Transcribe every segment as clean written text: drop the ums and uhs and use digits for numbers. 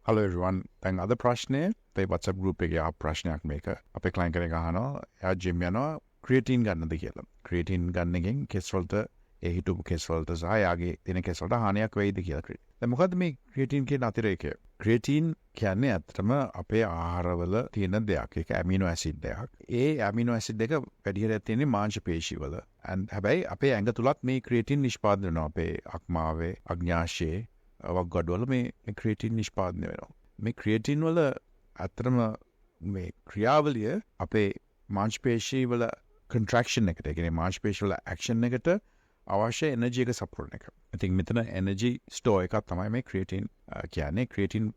Hello everyone. දැන් අද ප්‍රශ්නේ අපේ WhatsApp group එකේ ආ ප්‍රශ්නයක් මේක. අපේ client කෙනෙක් අහනවා එයා gym යනවා creatine ගන්නද කියලා. creatine ගන්න එකෙන් කෙස් වලට ඒ හිටපු කෙස් වලට සහ එයාගේ තියෙන කෙස් වලට හානියක් වෙයිද කියලා. දැන් මොකද්ද මේ creatine කියන අතිරේකය? creatine කියන්නේ ඇත්තටම අපේ ආහාරවල තියෙන දෙයක්. ඒක amino acid එකක්. ඒ amino acid එක වැඩිහිටියට තියෙන්නේ මාංශ පේශි වල. and හැබැයි අපේ ඇඟ තුලත් මේ creatine නිෂ්පාදනය වෙනවා. අපේ අක්මාවේ, අග්න්‍යාශයේ වගඩවල මේ ක්‍රියේටින් නිෂ්පාදනය වෙනවා. මේ ක්‍රියේටින් වල ඇත්තටම මේ ක්‍රියාවලිය අපේ මාංශ පේශී වල කන්ට්‍රැක්ෂන් එකට, ඒ කියන්නේ මාංශ පේශී වල ඇක්ෂන් එකට අවශ්‍ය එනර්ජි එක සපුරන එක. ඉතින් මෙතන එනර්ජි ස්ටෝර් එකක් තමයි මේ ක්‍රියේටින් කියන්නේ. ක්‍රියේටින්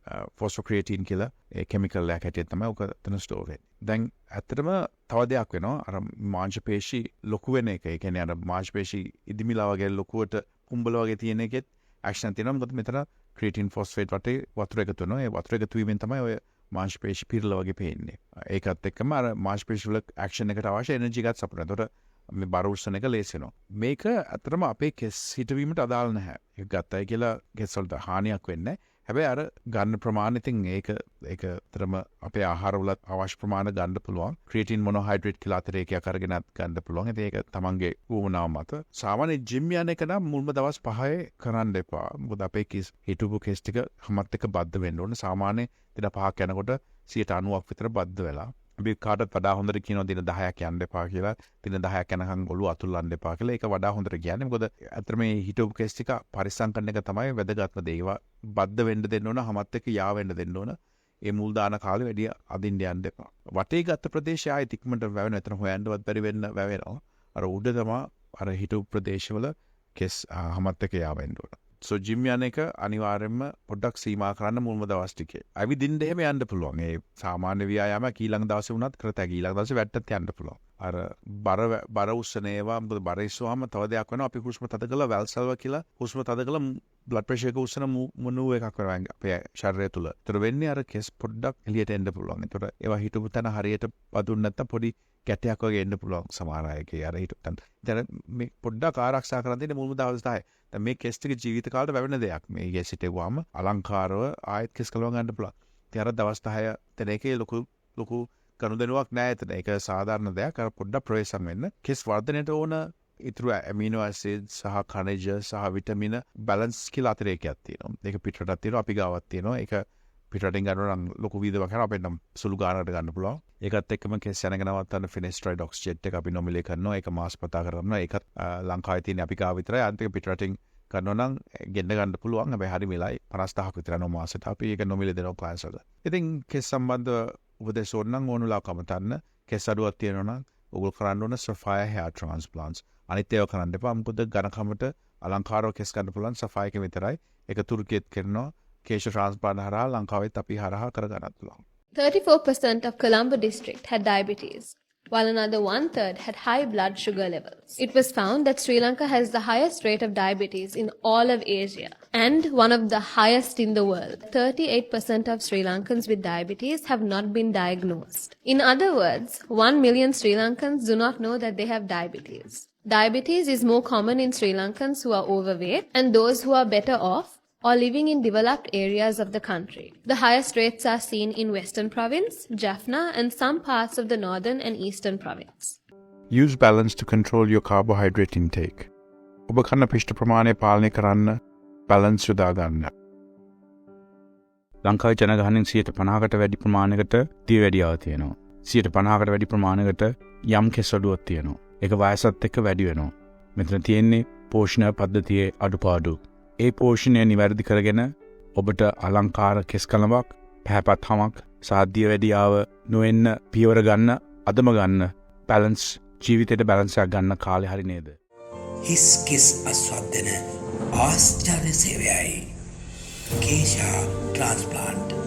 ෆොස්ෆෝක්‍රියේටින් කියලා ඒ කිමිකල් එකක් හැටියට තමයි ඔක එතන ස්ටෝර් වෙන්නේ. දැන් ඇත්තටම තව දෙයක් වෙනවා. අර මාංශ පේශී ලොකු වෙන එක. ඒ කියන්නේ අර මාංශ පේශී ඉදිමිලා වගේ ලොකුවට කුඹල වගේ තියෙන එකෙත් ඇක්ෂන් තියෙනවා. මොකද මෙතන ක්‍රියේටින් ෆොස්ෆේට් වටේ වතුර එකතු වෙනවා. ඒ වතුර එකතු වීමෙන් තමයි ඔය මාංශ පේශි පිරලා වගේ පේන්නේ. ඒකත් එක්කම අර මාංශ පේශි වල ඇක්ෂන් එකට අවශ්‍ය එනර්ජි එකත් සපුරන. එතකොට මේ බර උස්සන එක ලේසි වෙනවා. මේක ඇත්තටම අපේ කෙස් හිටවීමට අදාළ නැහැ. ඒක ගත්තයි කියලා කෙස් වලට හානියක් වෙන්නේ නැහැ. හැබැයි අර ගන්න ප්‍රමාණය ඉතින් ඒක ඇත්තටම අපේ ආහාරවල අවශ්‍ය ප්‍රමාණය ගන්න පුළුවන්. ක්‍රියේටින් මොනෝහයිඩ්‍රේට් කියලා අතිරේකයක් අරගෙන ගන්න පුළුවන්. ඉතින් ඒක තමන්ගේ වුමනාව මත. සාමාන්‍ය ජිම් යන එක නම් මුල්ම දවස් 5 කරන්න එපා. මොකද අපේ කෙස් හිටපු කෙස් ටික හැමත් එක බද්ධ වෙන්න ඕනේ. සාමාන්‍ය දින 5ක් යනකොට 90ක් විතර බද්ධ වෙලා. අපි කාටත් වඩා හොඳට කියනවා දින 10ක් යන්න එපා කියලා. දින 10ක් යනකම් ඔළුව අතුල්ලන්න එපා කියලා. ඒක වඩා හොඳට කියන්නේ. මොකද අතර මේ හිටපු කෙස් ටික පරිස්සම් කරන එක තමයි වැදගත්ම දේ. ඒවා බද්ධ වෙන්න දෙන්න ඕන, හැමත් එක්ක යා වෙන්න දෙන්න ඕන. ඒ මුල් දාන කාලේ වැඩි අදින්න යන්න එපා. වටේ ගත්ත ප්‍රදේශය ආයෙත් ඉක්මනට වැවෙන. එතන හොයන්නවත් බැරි වෙන්න වැවෙනවා. අර උඩ තමයි අර හිටපු ප්‍රදේශවල කෙස් හැමත් එක්ක යා වෙන්න ඕන. සෝ ජිම් යන එක අනිවාර්යයෙන්ම පොඩ්ඩක් සීමා කරන්න මුල්ම දවස් ටිකේ. ඇවිදින්න එහෙම යන්න පුළුවන්. ඒ සාමාන්‍ය ව්‍යායාමයක් ඊළඟ දවසේ වුණත් කරත හැකි. ඊළඟ දවසේ වැට්ටත් යන්න පුළුවන්. අර බර උස්සන ඒවා මොකද බර ඉස්සුවාම තව දෙයක් වෙනවා. අපි හුස්ම තද කළා වැල්සල්ව කියලා හුස්ම තද කළා බ්ලඩ් ප්‍රෙෂර් එක උස්සන මොනුව එකක් වෙනවා අපේ ශරීරය තුල. ඒතර වෙන්නේ අර කෙස් පොඩ්ඩක් එළියට එන්න පුළුවන්. ඒතර ඒවා හිටපු තැන හරියට පදුන්න නැත්තම් පොඩි කැටයක් වගේ එන්න පුළුවන් සමහර අයගේ අර හිටපු තැන. දැන් මේ පොඩ්ඩක් ආරක්ෂා කරන් දෙන්නේ මුල්ම දවස් 10. දැන් මේ කෙස් ටික ජීවිත කාලෙට වැවෙන දෙයක්. මේ ගේ සිටෙවුවාම අලංකාරව ආයෙත් කෙස් කලව ගන්න පුළුවන්. ඉතින් අර දවස් 10 තැන එකේ ලොකු ගනුදෙනුවක් නැහැ එතන. ඒක සාධාරණ දෙයක්. අර පොඩ්ඩක් ප්‍රවේශම් වෙන්න. කෙස් වර්ධනයට ඕන ඉතුරු ඇමිනෝ ඇසිඩ් සහ ඛනිජ සහ විටමින බැලන්ස් කියලා අතිරේකයක් තියෙනවා. ඒක පිටරටක් තියෙනවා, අපි ගාවත් තියෙනවා. ඒක පිටරටින් ගන්නවා නම් ලොකු වීදමක් කරනවා. අපෙන් නම් සුළු ගානකට ගන්න පුළුවන්. ඒකත් එක්කම කෙස් යනක නවත්තන්න ෆිනෙස්ට්‍රයිඩ් ඔක්සිජෙට් එක අපි නොමිලේ කරනවා. ඒක මාස්පතා කරනවා. ඒකත් ලංකාවේ තියෙන අපි ගාව විතරයි. අන්තික පිටරටින් කරනවා නම් ගෙන්න ගන්න පුළුවන්. හැබැයි හරි මිලයි 50000ක් විතර යනවා මාසෙට. අපි ඒක නොමිලේ දෙනවා ක්ලයන්ට්ස් වලට. ඉතින් කෙස් සම්බන්ධ උපදෙස් ඕන නම් ඕනුලා කමතන්න. කෙස් අඩුවක් තියෙනවා නම් ඔයගොල්ලෝ කරන්න ඕන Sapphire Hair Transplants. අනිත් ඒවා කරන්න එපා. මොකද ඝනකමට අලංකාරව කෙස් ගන්න පුළුවන් Sapphire එක විතරයි. ඒක තුර්කියෙත් කරනවා. keshatransplant හරහා ලංකාවෙත් අපි හරහා කරගන්නත් පුළුවන්. 34% of Colombo district had diabetes, while another 1/3 had high blood sugar levels. It was found that Sri Lanka has the highest rate of diabetes in all of Asia and one of the highest in the world. 38% of Sri Lankans with diabetes have not been diagnosed. In other words, 1 million Sri Lankans do not know that they have diabetes. Diabetes is more common in Sri Lankans who are overweight and those who are better off or living in developed areas of the country. The highest rates are seen in Western Province, Jaffna and some parts of the Northern and Eastern Province. Use balance to control your carbohydrate intake. ඔබ කන පිෂ්ඨ ප්‍රමාණය පාලනය කරන්න balance යොදා ගන්න. ලංකාවේ ජනගහනයෙන් 50%කට වැඩි ප්‍රමාණයකට දියවැඩියාව තියෙනවා. 50%කට වැඩි ප්‍රමාණයකට යම් කෙස් අඩුවක් තියෙනවා. ඒක වයසත් එක්ක වැඩි වෙනවා. මෙතන තියෙන්නේ පෝෂණ පද්ධතියේ අඩුපාඩු. ඒ පෝෂණය නිවැරදි කරගෙන ඔබට අලංකාර කෙස් කලමක්, පැහැපත් හමක්, සාධ්‍ය වැඩියාව නොවෙන්න පියවර ගන්න, අදම ගන්න බැලන්ස් ජීවිතේට බැලන්ස් එකක් ගන්න කාලේ හරි නේද? හිස් කෙස් අස්වද්දන ආශ්චර්ය සේවයයි කේෂා ට්‍රාන්ස්ප්ලාන්ට්